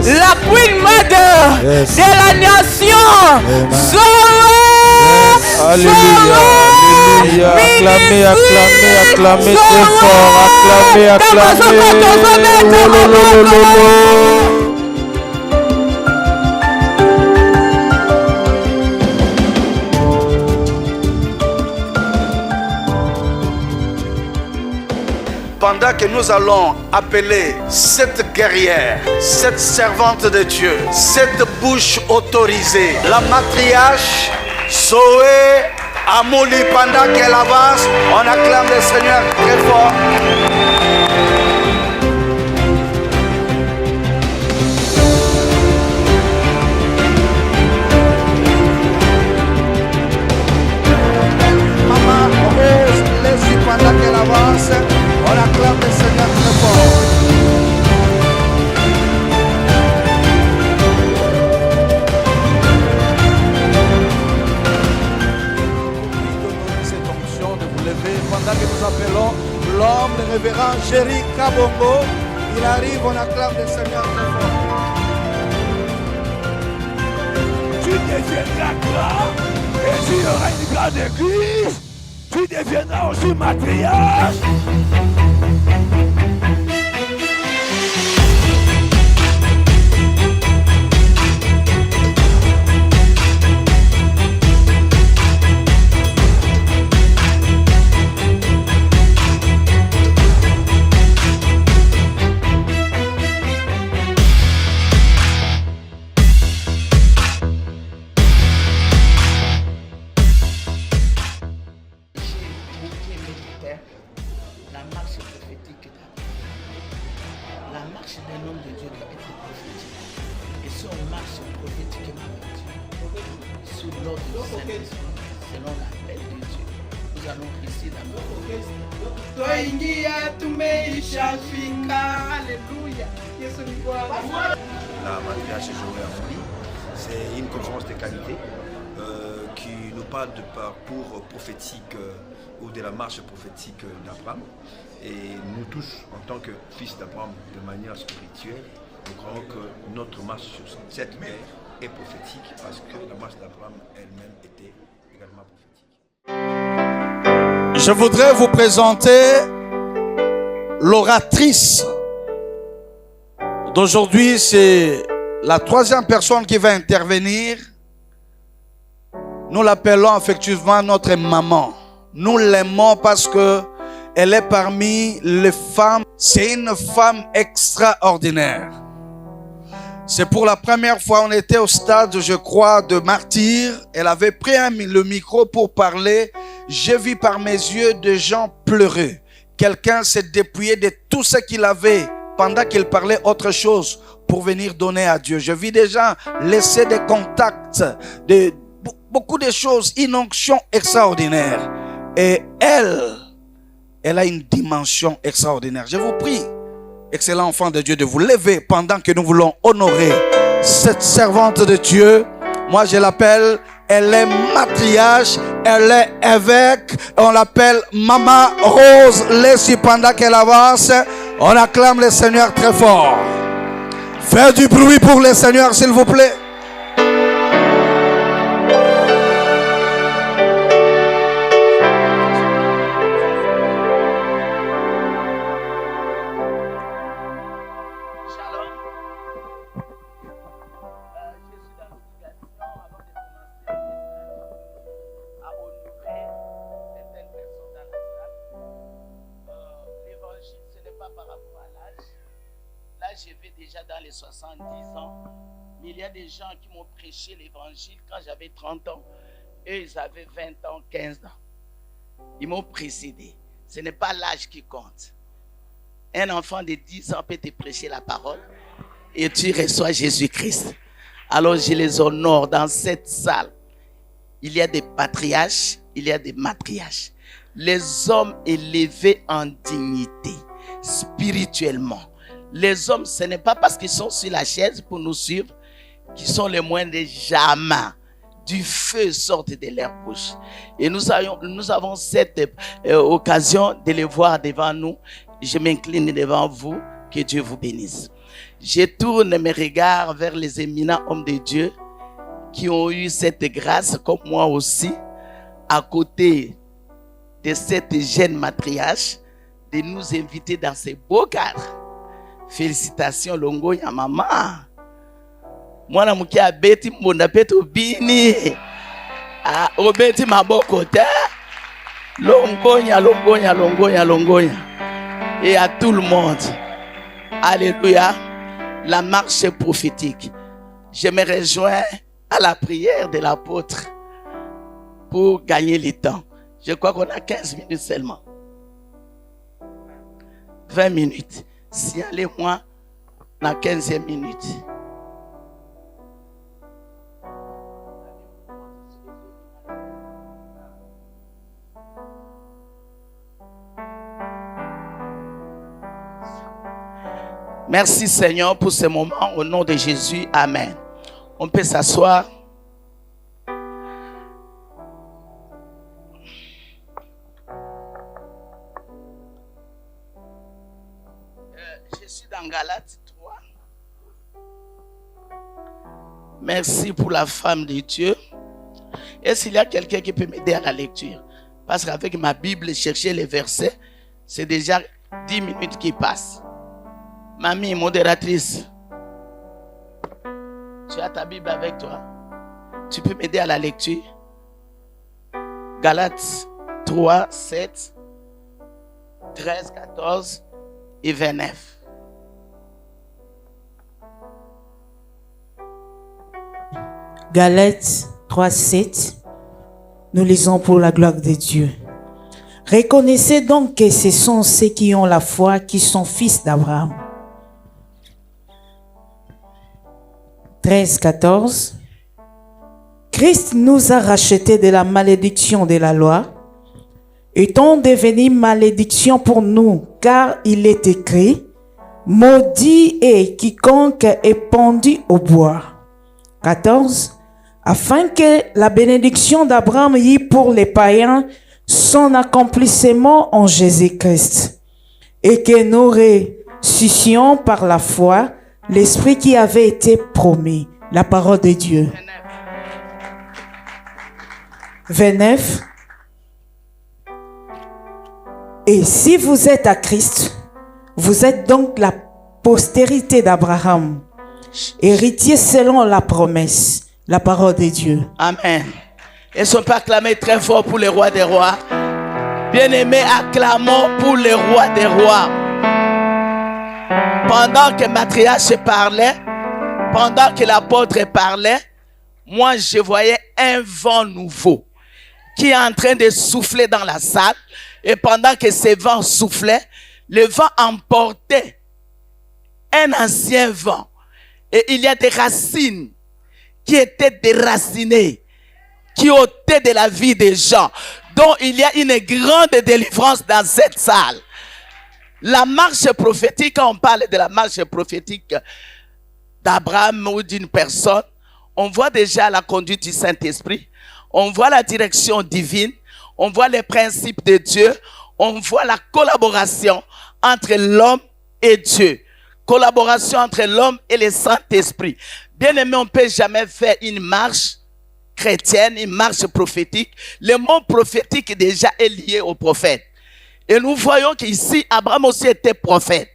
la Queen Mother de la nation. Alléluia, alléluia. Acclamez, acclamez, acclamez très fort. Acclamez, acclamez. Pendant que nous allons appeler cette guerrière, cette servante de Dieu, cette bouche autorisée, la matriarche Zoé Amouli, pendant qu'elle avance, on acclame le Seigneur très fort. Maman Rose, laisse-y pendant qu'elle avance, on acclame le Seigneur très fort. Pendant que nous appelons l'homme, le révérend Jerry Kabongo, il arrive, on acclame le Seigneur très fort. Tu deviendras grand et tu auras une grande église. Tu deviendras aussi matriarche. La matriarche Zoé Amouli, c'est une conférence de qualité qui nous parle de parcours prophétique ou de la marche prophétique d'Abraham. Et nous tous, en tant que fils d'Abraham, de manière spirituelle, nous croyons que notre marche sur cette terre est prophétique parce que la marche d'Abraham elle-même était également prophétique. Je voudrais vous présenter l'oratrice d'aujourd'hui. C'est la troisième personne qui va intervenir. Nous l'appelons affectueusement notre maman. Nous l'aimons parce que elle est parmi les femmes. C'est une femme extraordinaire. C'est pour la première fois, on était au stade, je crois, de martyr. Elle avait pris le micro pour parler. J'ai vu par mes yeux des gens pleurer. Quelqu'un s'est dépouillé de tout ce qu'il avait pendant qu'il parlait autre chose pour venir donner à Dieu. Je vis des gens laisser des contacts, beaucoup de choses, une onction extraordinaire. Et elle a une dimension extraordinaire. Je vous prie, excellent enfant de Dieu, de vous lever pendant que nous voulons honorer cette servante de Dieu. Moi, je l'appelle, elle est matriarche, elle est évêque, on l'appelle Maman Rose. Laissez pendant qu'elle avance, on acclame le Seigneur très fort. Faites du bruit pour le Seigneur, s'il vous plaît. Dans les 70 ans, mais il y a des gens qui m'ont prêché l'évangile quand j'avais 30 ans. Eux, ils avaient 20 ans, 15 ans. Ils m'ont précédé. Ce n'est pas l'âge qui compte. Un enfant de 10 ans peut te prêcher la parole et tu reçois Jésus-Christ. Alors je les honore dans cette salle. Il y a des patriarches, il y a des matriarches. Les hommes élevés en dignité, spirituellement. Les hommes, ce n'est pas parce qu'ils sont sur la chaise pour nous suivre qu'ils sont les moindres de jamais. Du feu sort de leur bouche. Et nous avons cette occasion de les voir devant nous. Je m'incline devant vous. Que Dieu vous bénisse. Je tourne mes regards vers les éminents hommes de Dieu qui ont eu cette grâce, comme moi aussi, à côté de cette jeune matriarche, de nous inviter dans ces beaux cadres. Félicitations, Longo ya maman. Mwana muki abeti mbonda peto bini. Obeti maboko te. Longonya, longonya, longonya, longonya. Et à tout le monde. Alléluia. La marche prophétique. Je me rejoins à la prière de l'apôtre pour gagner le temps. Je crois qu'on a 15 minutes seulement. 20 minutes. Si allez-moi dans la 15e minute. Merci Seigneur pour ce moment au nom de Jésus. Amen. On peut s'asseoir. Je suis dans Galates 3. Merci pour la femme de Dieu. Est-ce qu'il y a quelqu'un qui peut m'aider à la lecture? Parce qu'avec ma Bible, chercher les versets, c'est déjà 10 minutes qui passent. Mamie, modératrice, tu as ta Bible avec toi? Tu peux m'aider à la lecture? Galates 3, 7, 13, 14 et 29. Galates 3, 7. Nous lisons pour la gloire de Dieu. Reconnaissez donc que ce sont ceux qui ont la foi qui sont fils d'Abraham. 13, 14. Christ nous a rachetés de la malédiction de la loi, étant devenu malédiction pour nous, car il est écrit, maudit est quiconque est pendu au bois. 14. Afin que la bénédiction d'Abraham y pour les païens son accomplissement en Jésus-Christ, et que nous ressuscitions par la foi l'Esprit qui avait été promis. La parole de Dieu. 29. Et si vous êtes à Christ, vous êtes donc la postérité d'Abraham, héritier selon la promesse. La parole de Dieu. Amen. Est-ce qu'on peut acclamer très fort pour le roi des rois? Bien-aimés, acclamons pour le roi des rois. Pendant que Matriarche parlait, pendant que l'apôtre parlait, moi je voyais un vent nouveau qui est en train de souffler dans la salle. Et pendant que ce vent soufflait, le vent emportait un ancien vent. Et il y a des racines qui étaient déracinées, qui ôtaient de la vie des gens. Donc il y a une grande délivrance dans cette salle. La marche prophétique, quand on parle de la marche prophétique d'Abraham ou d'une personne, on voit déjà la conduite du Saint-Esprit, on voit la direction divine, on voit les principes de Dieu, on voit la collaboration entre l'homme et Dieu. Collaboration entre l'homme et le Saint-Esprit. Bien aimé, on ne peut jamais faire une marche chrétienne, une marche prophétique. Le mot prophétique déjà est lié au prophète. Et nous voyons qu'ici, Abraham aussi était prophète.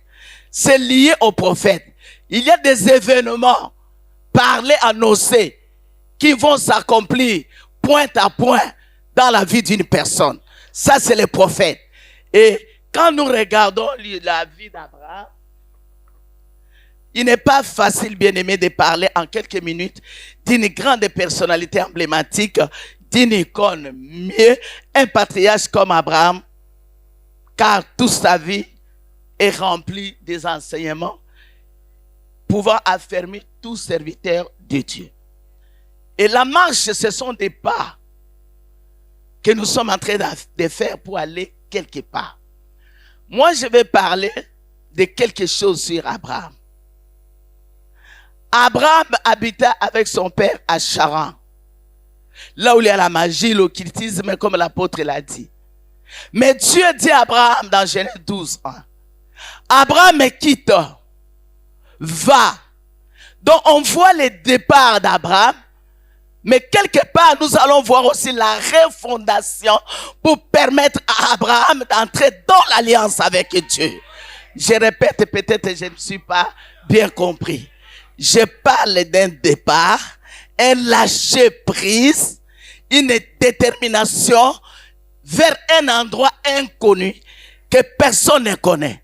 C'est lié au prophète. Il y a des événements parlés, annoncés, qui vont s'accomplir point à point dans la vie d'une personne. Ça, c'est le prophète. Et quand nous regardons la vie d'Abraham, il n'est pas facile, bien aimé, de parler en quelques minutes d'une grande personnalité emblématique, d'une icône, mieux un patriarche comme Abraham, car toute sa vie est remplie des enseignements pouvant affermir tout serviteur de Dieu. Et la marche, ce sont des pas que nous sommes en train de faire pour aller quelque part. Moi, je vais parler de quelque chose sur Abraham. Abraham habita avec son père à Charan, là où il y a la magie, l'occultisme, comme l'apôtre l'a dit. Mais Dieu dit à Abraham dans Genèse 12, 1, Abraham me quitte, va. Donc on voit le départ d'Abraham, mais quelque part nous allons voir aussi la refondation pour permettre à Abraham d'entrer dans l'alliance avec Dieu. Je répète, peut-être que je ne suis pas bien compris. Je parle d'un départ, un lâcher prise, une détermination vers un endroit inconnu que personne ne connaît.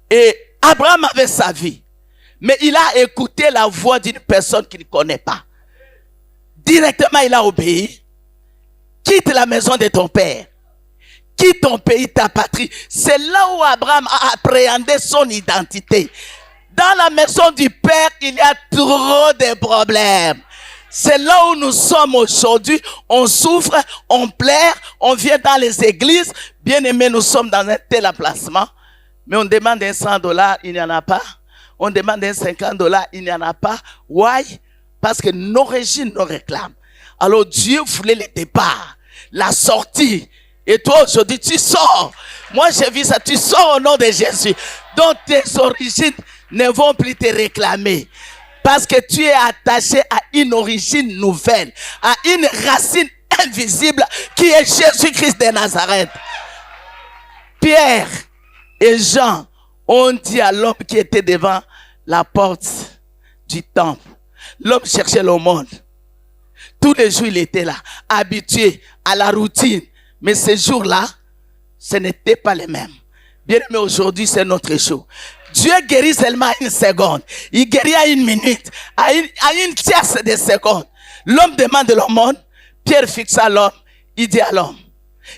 Et Abraham avait sa vie, mais il a écouté la voix d'une personne qu'il ne connaît pas. Directement, il a obéi. Quitte la maison de ton père. Quitte ton pays, ta patrie. C'est là où Abraham a appréhendé son identité. Dans la maison du père, il y a trop de problèmes. C'est là où nous sommes aujourd'hui. On souffre, on pleure, on vient dans les églises. Bien aimé, nous sommes dans un tel emplacement. Mais on demande un $100, il n'y en a pas. On demande un $50, il n'y en a pas. Why? Parce que nos régimes nous réclament. Alors Dieu voulait le départ, la sortie. Et toi aujourd'hui, tu sors. Moi j'ai vu ça, tu sors au nom de Jésus. Donc tes origines ne vont plus te réclamer. Parce que tu es attaché à une origine nouvelle, à une racine invisible qui est Jésus-Christ de Nazareth. Pierre et Jean ont dit à l'homme qui était devant la porte du temple. L'homme cherchait le monde. Tous les jours, il était là, habitué à la routine. Mais ces jours-là, ce n'était pas les mêmes. Bien aimé, aujourd'hui, c'est notre jour. Dieu guérit seulement à une seconde. Il guérit à une minute, à une tierce de seconde. L'homme demande le monde. Pierre fixa l'homme. Il dit à l'homme,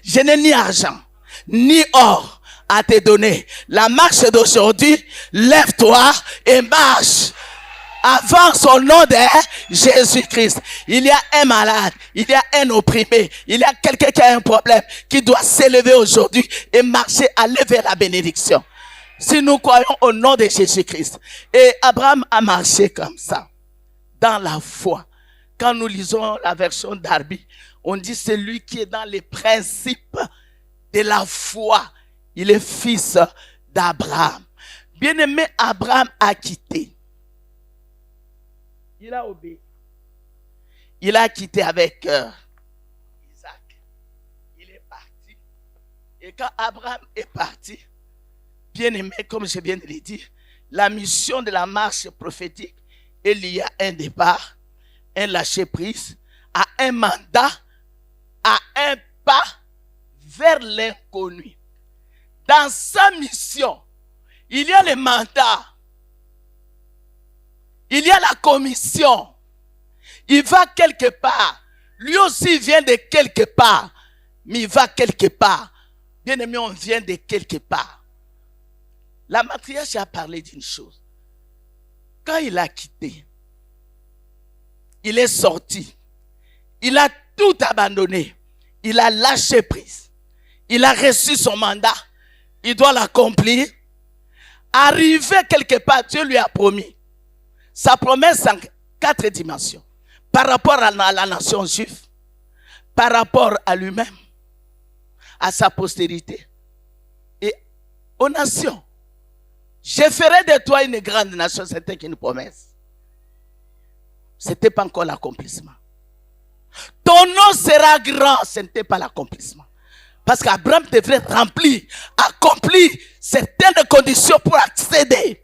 je n'ai ni argent, ni or à te donner. La marche d'aujourd'hui, lève-toi et marche. Avance au nom de Jésus-Christ. Il y a un malade, il y a un opprimé, il y a quelqu'un qui a un problème, qui doit s'élever aujourd'hui et marcher, aller vers la bénédiction. Si nous croyons au nom de Jésus-Christ. Et Abraham a marché comme ça, dans la foi. Quand nous lisons la version d'Arby, on dit celui qui est dans les principes de la foi. Il est fils d'Abraham. Bien-aimé, Abraham a quitté. Il a obéi. Il a quitté avec Isaac. Il est parti. Et quand Abraham est parti, bien aimé, comme je viens de le dire, la mission de la marche prophétique est liée à un départ, un lâcher-prise, à un mandat, à un pas vers l'inconnu. Dans sa mission, il y a le mandat. Il y a la commission. Il va quelque part. Lui aussi vient de quelque part. Mais il va quelque part. Bien aimé, on vient de quelque part. La matriarche a parlé d'une chose. Quand il a quitté, il est sorti. Il a tout abandonné. Il a lâché prise. Il a reçu son mandat. Il doit l'accomplir. Arrivé quelque part, Dieu lui a promis. Sa promesse en 4 dimensions. Par rapport à la nation juive, par rapport à lui-même, à sa postérité et aux nations. Je ferai de toi une grande nation, c'était une promesse. Ce n'était pas encore l'accomplissement. Ton nom sera grand, ce n'était pas l'accomplissement. Parce qu'Abraham devrait remplir, accomplir certaines conditions pour accéder.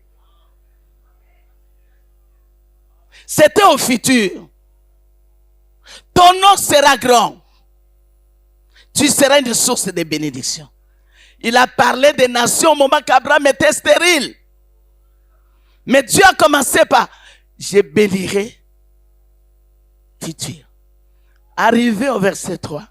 C'était au futur. Ton nom sera grand. Tu seras une source de bénédiction. Il a parlé des nations au moment qu'Abraham était stérile. Mais Dieu a commencé par, je bénirai Tituir. Arrivé au verset 3.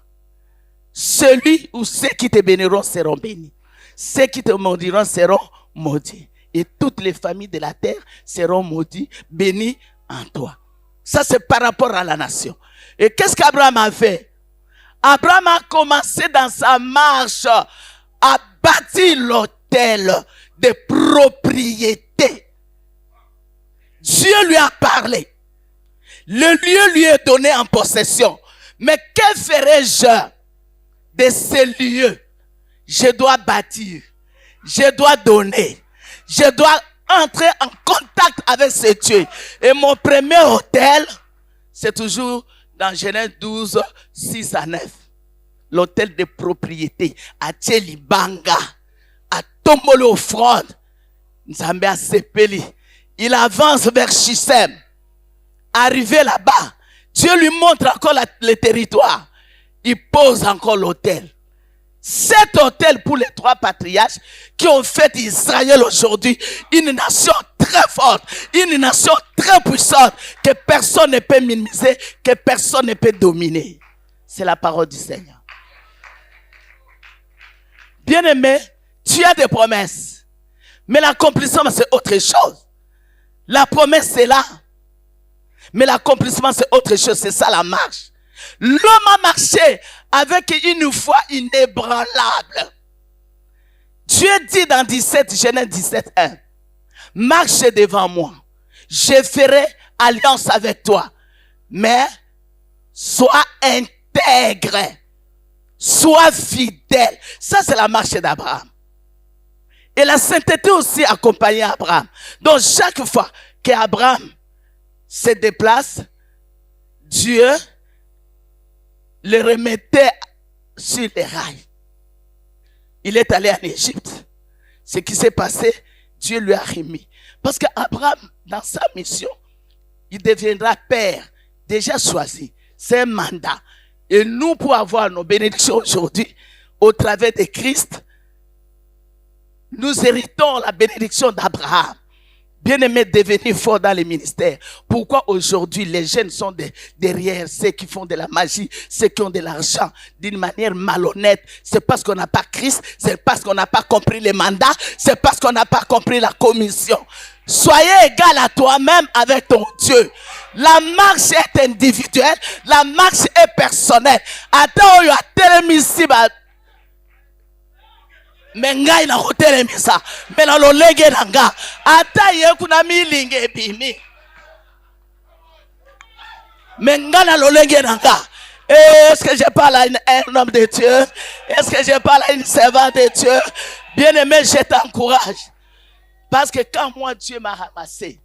Celui ou ceux qui te béniront seront bénis. Ceux qui te maudiront seront maudits. Et toutes les familles de la terre seront maudites, bénies en toi. Ça, c'est par rapport à la nation. Et qu'est-ce qu'Abraham a fait? Abraham a commencé dans sa marche à bâtir l'autel de propriété. Dieu lui a parlé. Le lieu lui est donné en possession. Mais que ferai-je de ce lieu? Je dois bâtir. Je dois donner. Je dois entrer en contact avec ce Dieu. Et mon premier hôtel, c'est toujours dans Genèse 12, 6 à 9. L'hôtel de propriété à Tchelibanga, à Tombolo Front, Nzambe à Sepeli. Il avance vers Shisem. Arrivé là-bas, Dieu lui montre encore le territoire. Il pose encore l'hôtel. Cet hôtel pour les 3 patriarches qui ont fait Israël aujourd'hui une nation très forte, une nation très puissante que personne ne peut minimiser, que personne ne peut dominer. C'est la parole du Seigneur. Bien-aimé, tu as des promesses. Mais l'accomplissement, c'est autre chose. La promesse, c'est là. Mais l'accomplissement, c'est autre chose. C'est ça la marche. L'homme a marché avec une foi inébranlable. Dieu dit dans Genèse 17, 1. Marche devant moi. Je ferai alliance avec toi. Mais sois intègre. Sois fidèle. Ça, c'est la marche d'Abraham. Et la sainteté aussi accompagnait Abraham. Donc, chaque fois qu'Abraham se déplace, Dieu le remettait sur les rails. Il est allé en Égypte. Ce qui s'est passé, Dieu lui a remis. Parce qu'Abraham, dans sa mission, il deviendra père, déjà choisi. C'est un mandat. Et nous, pour avoir nos bénédictions aujourd'hui, au travers de Christ, nous héritons la bénédiction d'Abraham. Bien-aimé, devenir fort dans les ministères. Pourquoi aujourd'hui les jeunes sont derrière ceux qui font de la magie, ceux qui ont de l'argent d'une manière malhonnête? C'est parce qu'on n'a pas Christ, c'est parce qu'on n'a pas compris les mandats, c'est parce qu'on n'a pas compris la commission. Soyez égal à toi-même avec ton Dieu. La marche est individuelle, la marche est personnelle. Attends, il y a tellement ici, mengai na hotel misa mena lo lege nanga ata ye kuna milinge bimi menga na lo lege nanga. Est-ce que je parle à un homme de Dieu? Est-ce que je parle à une servante de Dieu? Bien-aimé, je t'encourage. Parce que quand moi Dieu m'a ramassé,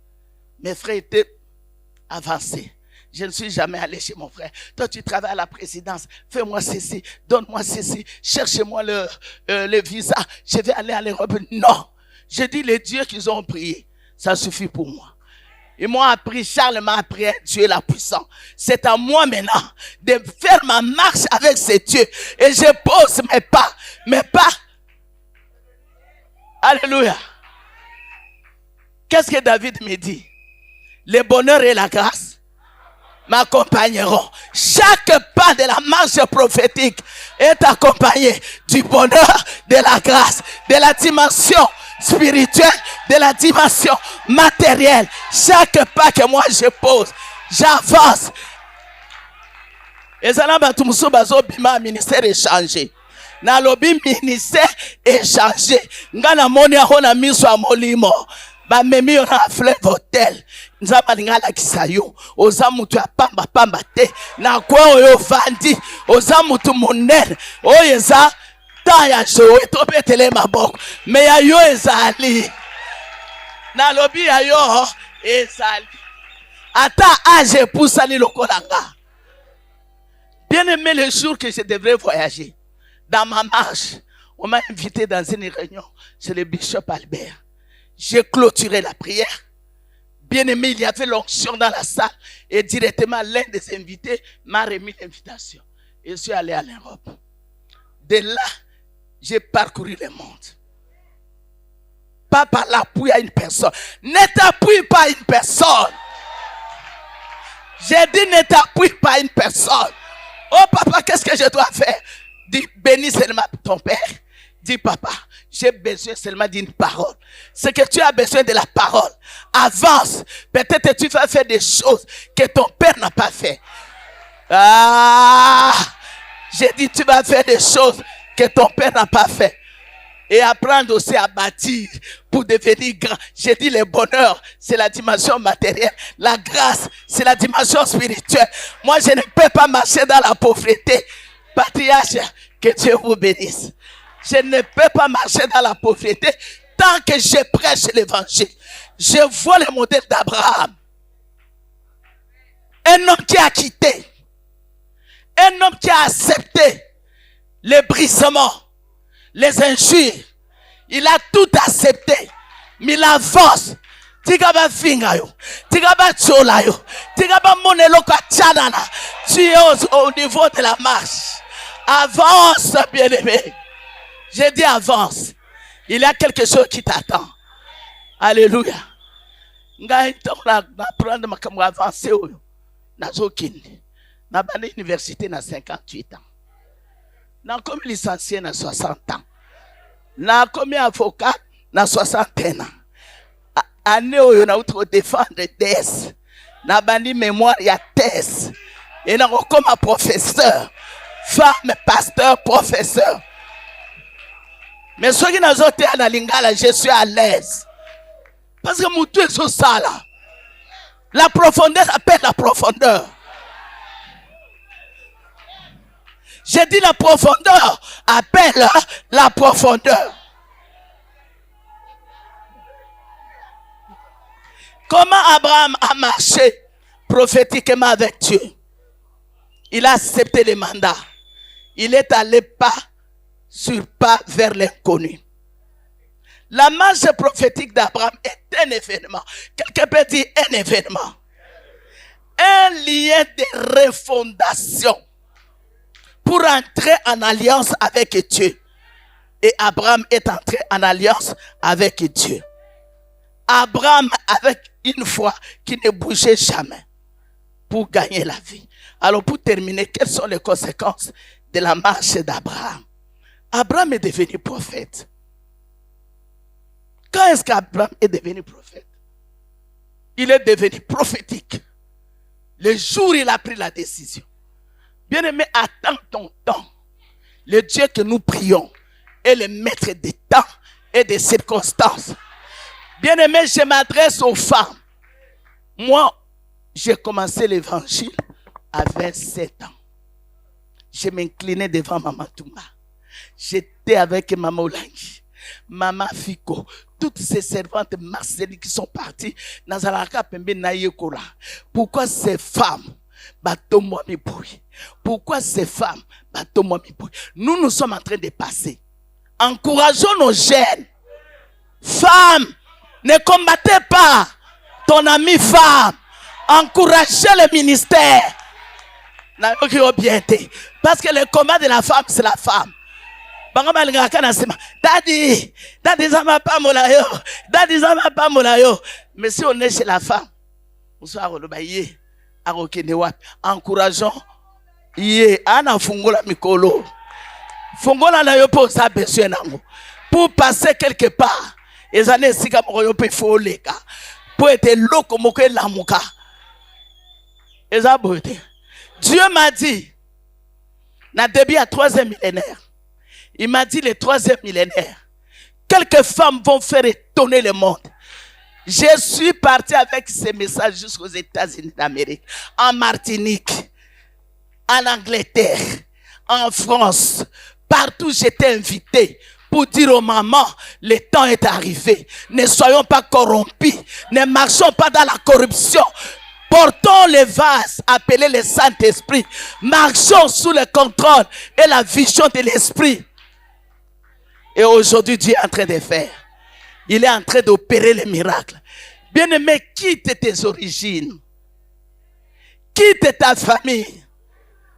mes frères étaient avancés. Je ne suis jamais allé chez mon frère. Toi, tu travailles à la présidence. Fais-moi ceci. Donne-moi ceci. Cherchez-moi le visa. Je vais aller à l'Europe. Non. Je dis les dieux qu'ils ont prié. Ça suffit pour moi. Ils m'ont appris, Charles m'a appris, Dieu est la puissance. C'est à moi maintenant de faire ma marche avec ces dieux. Et je pose mes pas. Mes pas. Alléluia. Qu'est-ce que David me dit? Le bonheur et la grâce m'accompagneront. Chaque pas de la marche prophétique est accompagné du bonheur, de la grâce, de la dimension spirituelle, de la dimension matérielle. Chaque pas que moi je pose, j'avance. Et ça n'a pas tout le ministère échangé. Na lobi ministère échangé. Ngana moni ahona miswa molimo. Ba memi on a fleuve hôtel. Nzaba lingala kisayo. Oza mutu ya pamba pamba te. Na kwa oyo vandi. Oza mutu monene. Oyeza ta ya jowe tope tele maboko. Me ya yo ezali. Na lobi ya yo ezali. Ata age poussali lokolanga. Bien aimé le jour que je devrais voyager. Dans ma marche, on m'a invité dans une réunion chez le bishop Albert. J'ai clôturé la prière. Bien aimé, il y avait l'onction dans la salle et directement l'un des invités m'a remis l'invitation. Et je suis allé à l'Europe. De là, j'ai parcouru le monde. Pas par l'appui à une personne. Ne t'appuie pas à une personne. J'ai dit ne t'appuie pas à une personne. Oh papa, qu'est-ce que je dois faire? Dis, bénis seulement ton père. Dis, papa, j'ai besoin seulement d'une parole. C'est que tu as besoin de la parole. Avance. Peut-être que tu vas faire des choses que ton père n'a pas fait. Ah! J'ai dit, tu vas faire des choses que ton père n'a pas fait. Et apprendre aussi à bâtir pour devenir grand. J'ai dit, le bonheur, c'est la dimension matérielle. La grâce, c'est la dimension spirituelle. Moi, je ne peux pas marcher dans la pauvreté. Patriarche, que Dieu vous bénisse. Je ne peux pas marcher dans la pauvreté tant que je prêche l'évangile. Je vois le modèle d'Abraham. Un homme qui a quitté. Un homme qui a accepté les brisements, les injures. Il a tout accepté. Mais il avance. Tigaba fingayo. Tigaba cholayo. Tigaba moneloko tchanana. Tu es au niveau de la marche. Avance, bien-aimé. J'ai dit avance. Il y a quelque chose qui t'attend. Alléluia. Ngai na prendre makambo avancer oyo. Nazokindi. Na bana université na 58 ans. Na comme licencié na 60 ans. Na comme avocat na 61 ans. Année oyo na outre défendre thèse. Na bani mémoire ya thèse. Et na comme professeur. Femme, pasteur, professeur. Mais ceux qui n'ont pas été à Lingala, je suis à l'aise. Parce que mon Dieu est ça là. La profondeur appelle la profondeur. J'ai dit la profondeur appelle la profondeur. Comment Abraham a marché prophétiquement avec Dieu? Il a accepté les mandats. Il est allé pas sur pas vers l'inconnu. La marche prophétique d'Abraham est un événement. Quelqu'un peut dire un événement. Un lien de refondation pour entrer en alliance avec Dieu. Et Abraham est entré en alliance avec Dieu. Abraham avec une foi qui ne bougeait jamais pour gagner la vie. Alors pour terminer, quelles sont les conséquences de la marche d'Abraham? Abraham est devenu prophète. Quand est-ce qu'Abraham est devenu prophète? Il est devenu prophétique. Le jour où il a pris la décision. Bien-aimé, attends ton temps. Le Dieu que nous prions est le maître des temps et des circonstances. Bien-aimé, je m'adresse aux femmes. Moi, j'ai commencé l'évangile à 27 ans. Je m'inclinais devant Maman Touma. J'étais avec Maman Olangi, Maman Fiko, toutes ces servantes marceliques qui sont parties. Pourquoi ces femmes Pourquoi ces femmes nous sommes en train de passer. Encourageons nos jeunes. Femmes, ne combattez pas ton ami femme. Encouragez le ministère. Parce que le combat de la femme, c'est la femme. Daddy, zama pa molayo. Daddy zama pa molayo. Mais si on est chez la femme, encourageons. Ana fungola mikolo. Fungola na yo po sa besoin nango. Pour passer quelque part. Les années si comme on peut foleka. Pour être loko moke lamuka. Dieu m'a dit, na début à 3e millénaire, il m'a dit le 3e millénaire, quelques femmes vont faire étonner le monde. Je suis parti avec ces messages jusqu'aux États-Unis d'Amérique, en Martinique, en Angleterre, en France, partout j'étais invité pour dire aux mamans, le temps est arrivé. Ne soyons pas corrompus, ne marchons pas dans la corruption. Portons les vases appelés le Saint-Esprit. Marchons sous le contrôle et la vision de l'Esprit. Et aujourd'hui, Dieu est en train de faire. Il est en train d'opérer les miracles. Bien-aimé, quitte tes origines. Quitte ta famille.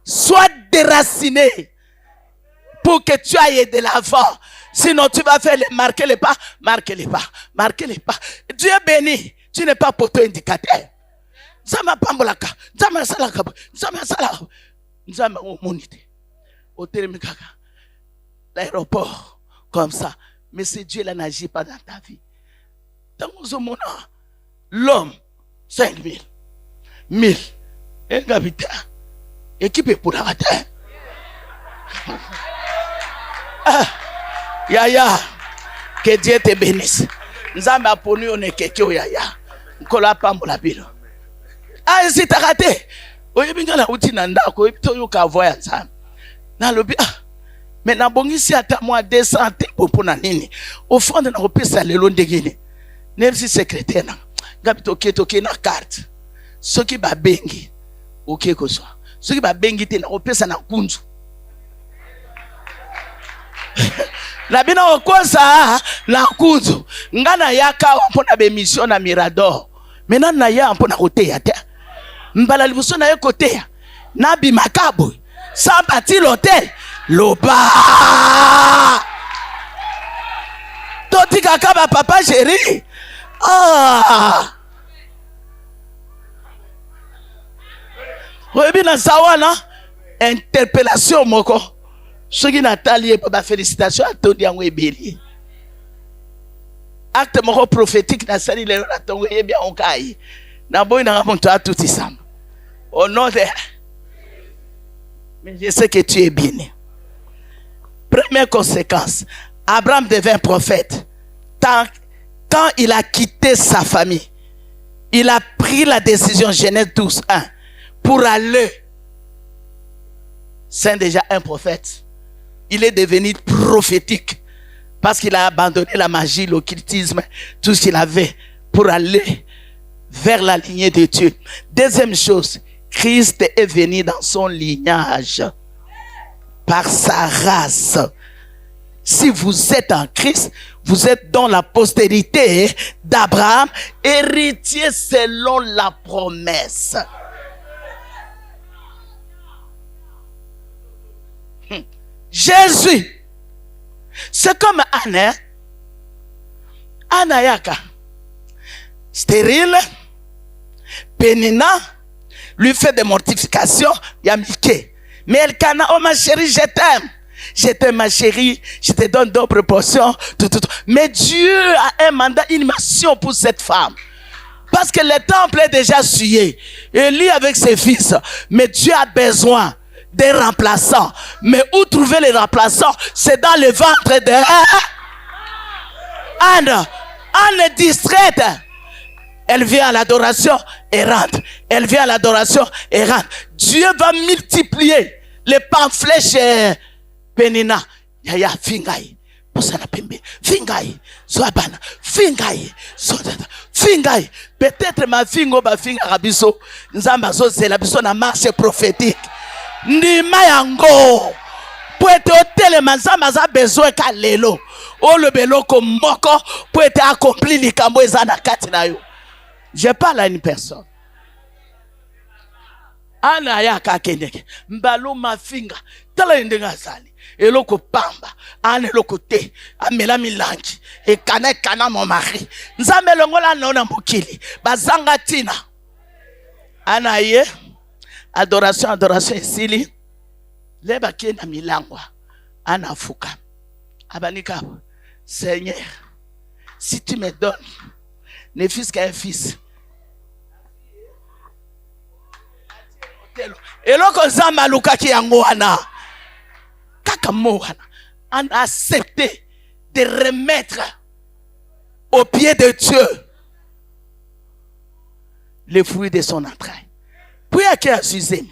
Sois déraciné pour que tu ailles de l'avant. Sinon, tu vas faire marquer les pas, marquer les pas, marquer les pas. Dieu béni. Tu n'es pas poteau-indicateur. Zama pambolaka, zama salaka, zama salaka, zama omonité. Au terme kaka, l'aéroport comme ça. Mais si Dieu n'agit pas dans ta vie, dans mon l'homme 5000, 1000, un habitant, équipé pour la bataille. Yaya, que Dieu te bénisse. Zama aponi on est quelque yaya, nkola pambola bilo. Ah, c'est raté. Oye binga na uti na ndako, to yo ka voya nzambe. Na lobi mais na bongisi ata moi 200 pour na nini. Au fond na kopesa lelo ndegini. Nersi secrétaire na. Ngabi toke na carte. Soki ba bengi. Ok kozwa. Soki ba bengi te na opesa na kunzu. La bina okosa la kunzu. Ngana yaka mpona be mission na Mirador. Mena na ya mpona koteya te. Mbala libuso na ye koteya. Na bi makabo. Sans bâtir l'hôtel. Loba. Toti kakaba papa chéri. Ah. Oyebi na sawana interpellation moko. Soki Nathalie ba félicitations à Tony yango ebeli. Acte moko prophétique na sali lelo na tongo yebi onkai. Na boy na monto a tout ensemble. Au nom de mais je sais que tu es béni. Première conséquence, Abraham devint prophète. Quand il a quitté sa famille, il a pris la décision, Genèse 12:1, pour aller. C'est déjà un prophète. Il est devenu prophétique parce qu'il a abandonné la magie, l'occultisme, tout ce qu'il avait pour aller vers la lignée de Dieu. Deuxième chose, Christ est venu dans son lignage par sa race. Si vous êtes en Christ, vous êtes dans la postérité d'Abraham, héritier selon la promesse. Jésus, c'est comme Anna. Anna yaka, stérile, Pénina, lui fait des mortifications, Yamike. Mais Elkana, oh ma chérie, je t'aime. Je t'aime ma chérie, je te donne d'autres proportions, tout. Mais Dieu a un mandat, une mission pour cette femme. Parce que le temple est déjà souillé. Élie avec ses fils. Mais Dieu a besoin des remplaçants. Mais où trouver les remplaçants? C'est dans le ventre de Anne. Anne est distraite. Elle vient à l'adoration et rentre. Elle vient à l'adoration et rentre. Dieu va multiplier les pamphlets chez Pénina. Yaya fingai. Posana pembe. Fingai. Zoabana. Fingai. Fingai. Peut-être ma fingo ba finga rabiso. Nzamba zo zela biso na marche prophétique. Ndima yango. Pour être hôtel manzamba za besoin ka lelo. O le beloko moko pour être accompli likambo ezana kati na yo. Je parle à une personne. Ana ya kakendeke. Mbalo mafinga. Tala ndenga zali. Eloko pamba. Ana eloko te. Amela milangi. E kana mon mari. Nzambe longola nona mokili. Bazanga tina. Ana ye. Adoration esili. Leba kena milangwa. Ana fuka. Abanika. Seigneur. Si tu me donnes. Ne fils qu'un fils. Eloko zamba lukaki yango wana. Kaka mo wana. On a accepté de remettre au pied de Dieu les fruits de son entraille. Puis à qui a Suzanne?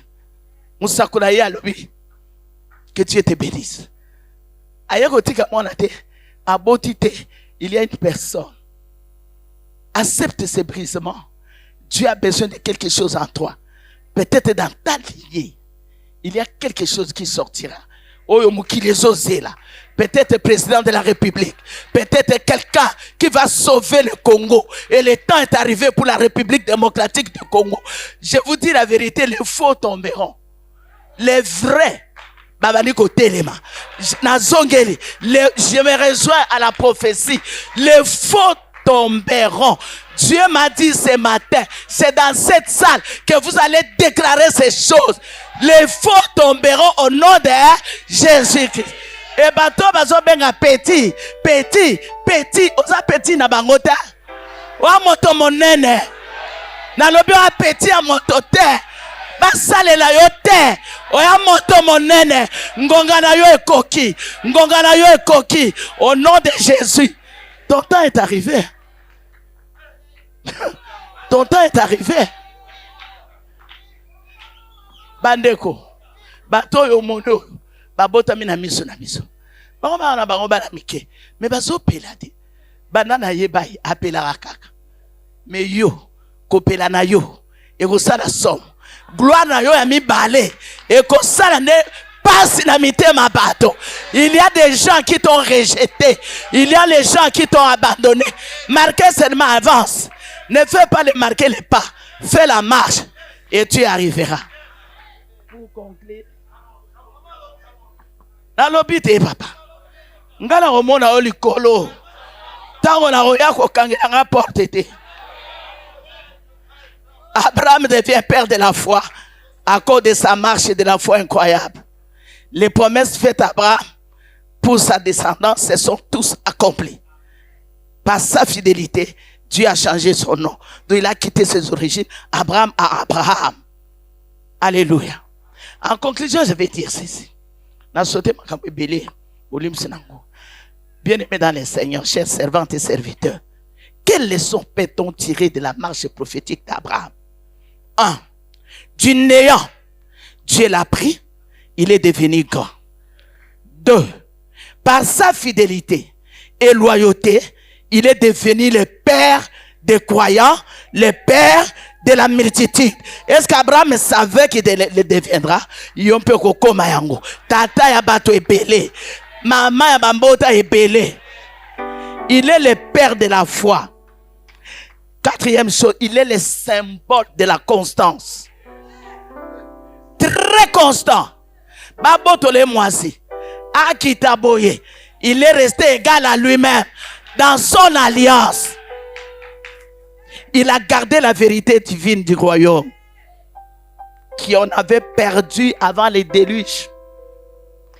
Moussakula ya lobi. Que Dieu te bénisse. Ailleurs tika mona te. Abotite. Il y a une personne. Accepte ces brisements. Dieu a besoin de quelque chose en toi. Peut-être dans ta lignée, il y a quelque chose qui sortira. Peut-être président de la République. Peut-être quelqu'un qui va sauver le Congo. Et le temps est arrivé pour la République démocratique du Congo. Je vous dis la vérité, les faux tomberont. Les vrais. Je me rejoins à la prophétie. Les faux tomberont. Dieu m'a dit ce matin, c'est dans cette salle que vous allez déclarer ces choses. Les faux tomberont au nom de Jésus-Christ. Et bateau bazo benga petit, oza petit na bangota. Wa moto monene. Na lobi wa petit a moto te. Basale la yo te. Oya moto monene. Ngonga na yo ekoki. Au nom de Jésus. Ton temps est arrivé. Ton temps est arrivé. Bandeko. Bato yo mondo. Babota mina miso na miso. Bango na bango bana mike. Mais bazo pelade. banana yebai apela kaka. Mais yo, kopela na yo, et ko sala som. Gloire na yo ya mi balé, et ko sala ne passe na mitema bato. Il y a des gens qui t'ont rejeté, il y a les gens qui t'ont abandonné. Marquez seulement, avance. Ne fais pas marquer les pas, fais la marche et tu y arriveras. Pour conclure, na lobite papa. Ngala omona olikolo. Tango na roya ko kangela porte te. Abraham devient père de la foi à cause de sa marche et de la foi incroyable. Les promesses faites à Abraham pour sa descendance se sont tous accomplies. Par sa fidélité, Dieu a changé son nom. Donc il a quitté ses origines. Abraham à Abraham. Alléluia. En conclusion, je vais dire ceci. Bien-aimés dans les Seigneurs, chers servantes et serviteurs, quelle leçon peut-on tirer de la marche prophétique d'Abraham? 1. Du néant, Dieu l'a pris, il est devenu grand. 2. Par sa fidélité et loyauté, il est devenu le père des croyants, le père de la multitude. Est-ce qu'Abraham savait qu'il le deviendra? Yompe koko mayango. Tata ya bato ebele. Maman ya bambota ebele. Il est le père de la foi. 4e chose, il est le symbole de la constance. Très constant. Babotole moisi. Akitaboye. Il est resté égal à lui-même dans son alliance. Il a gardé la vérité divine du royaume qui en avait perdu avant les déluges.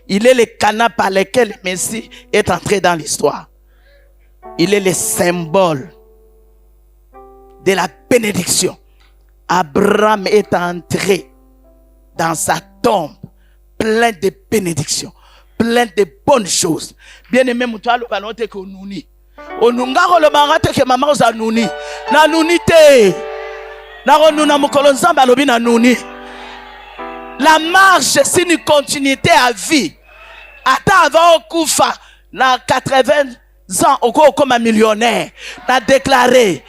Il est le canal par lequel le Messie est entré dans l'histoire. Il est le symbole de la bénédiction. Abraham est entré dans sa tombe plein de bénédictions, plein de bonnes choses. Bien aimé, Moutoualo Balote Konouni. Onungaro le marate ke mama oza nuni. Na nuni te. Na ronuna mukolonza balobi na nuni. La marche, c'est une continuité à vie. Ata avant okufa na 80 ans oko comme un millionnaire. Na déclaré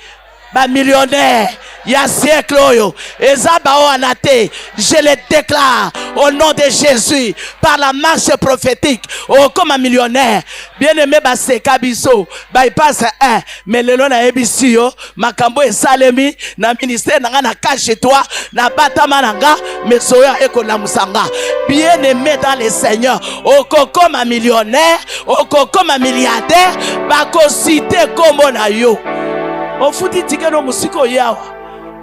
ba millionnaire ya siècle oyo ezaba o anate. Je le déclare au nom de Jésus par la marche prophétique oh comme un millionnaire. Bien-aimé ba seka biso ba passe un mais lelo na ebisi yo makambo esalemi na ministère nanga na cache toi na batama nanga mais soya ekola musanga. Bien-aimé dans le Seigneur oh comme un millionnaire oh comme un milliardaire ba ko citer comme na yo on fouti tikeno musiko yawa.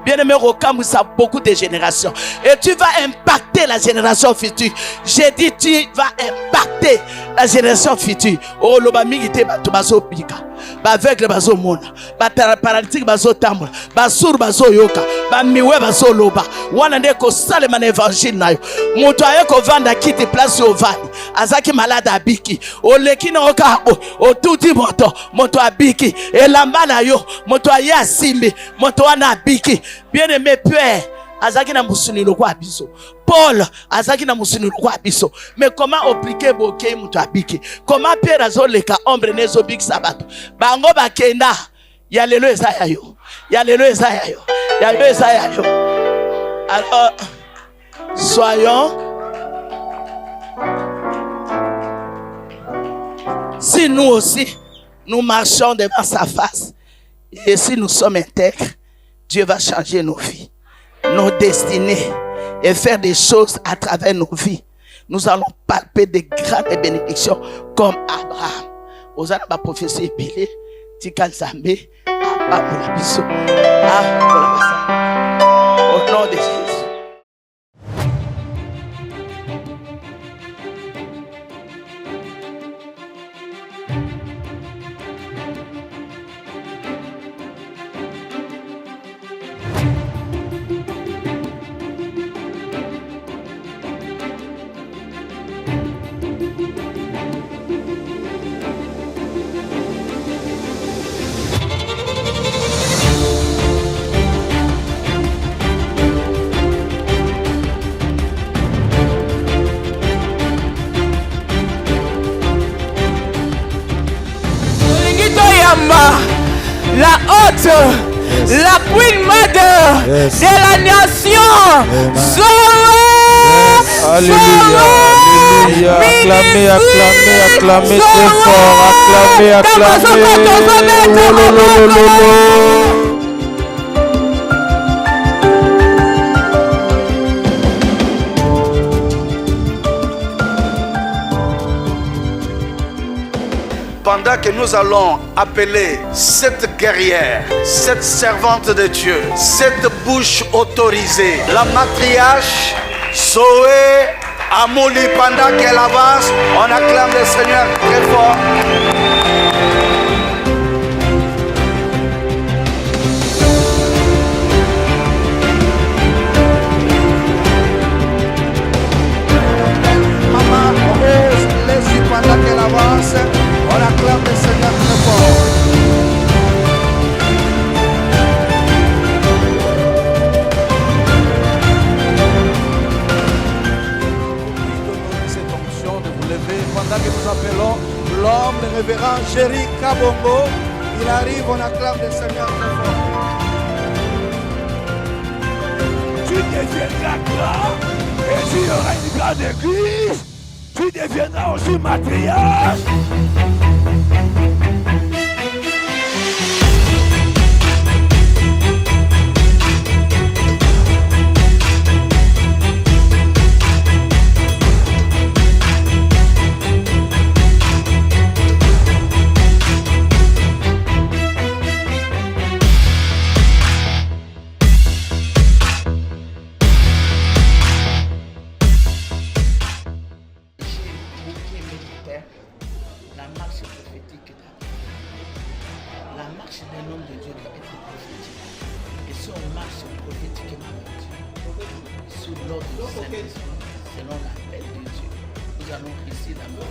Bien-aimé, ça beaucoup de générations. Et tu vas impacter la génération future. J'ai dit, tu vas impacter la génération future. Oh, l'oba migité, ba tubaso pika. Ba aveugle bazo mona. Ba paralytique bazo tambola. Ba sourd bazo yoka. Ba miwe bazo loba. Wana ndeko sale man évangile na yo. Moto ayeko vanda kiti place yo vani. Azaki malade abiki. O leki na oka o tuti moto abiki. E lamba na yo. Moto aya simbi. Moto wana abiki. Bien-aimé Pierre, azaki na musuni lokwa abiso. Paul, azaki na musuni lokwa abiso. Mais comment appliquer boke muto abiki? Comment Pierre azoleka ombre nezo big sabato? Bango bakenda, ya lelo ezaya yo. Ya lelo ezaya yo. Ya lelo ezaya yo. Alors, soyons, si nous aussi, nous marchons devant sa face, et si nous sommes intègres, Dieu va changer nos vies, nos destinées et faire des choses à travers nos vies. Nous allons palper des grandes bénédictions comme Abraham. Osana ba prophétie épilée, Tikal Zambé, au nom de Jésus. femme, la haute, la Queen Mother de la nation. Alléluia, alléluia. Acclamez, acclamez, acclamez très fort. Acclamez, acclamez. Pendant que nous allons appeler cette guerrière, cette servante de Dieu, cette bouche autorisée, la matriarche Zoé Amouli, pendant qu'elle avance, on acclame le Seigneur très fort. Maman Rose, laisse-y pendant qu'elle avance, on acclame le Seigneur très fort. Cette onction de vous lever pendant que nous appelons l'homme, le révérend Jerry Kabongo. Il arrive, on acclame le Seigneur très fort. Tu deviendras grand, et tu auras une grande église. Tu deviendras aussi matriarche. La marche prophétique d'Abraham. La marche d'un homme de Dieu doit être prophétique. Et si on marche prophétiquement avec Dieu, sous l'ordre du Saint-Esprit, selon l'appel de Dieu, nous allons ici dans le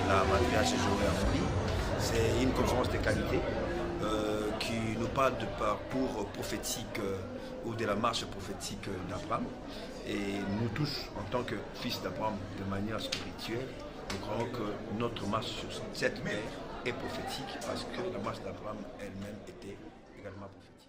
La matriarche Joël Amouli, c'est une conférence de qualité qui nous parle de parcours prophétique ou de la marche prophétique d'Abraham. Et nous tous, en tant que fils d'Abraham, de manière spirituelle, nous croyons que notre marche sur cette terre est prophétique parce que la marche d'Abraham elle-même était également prophétique.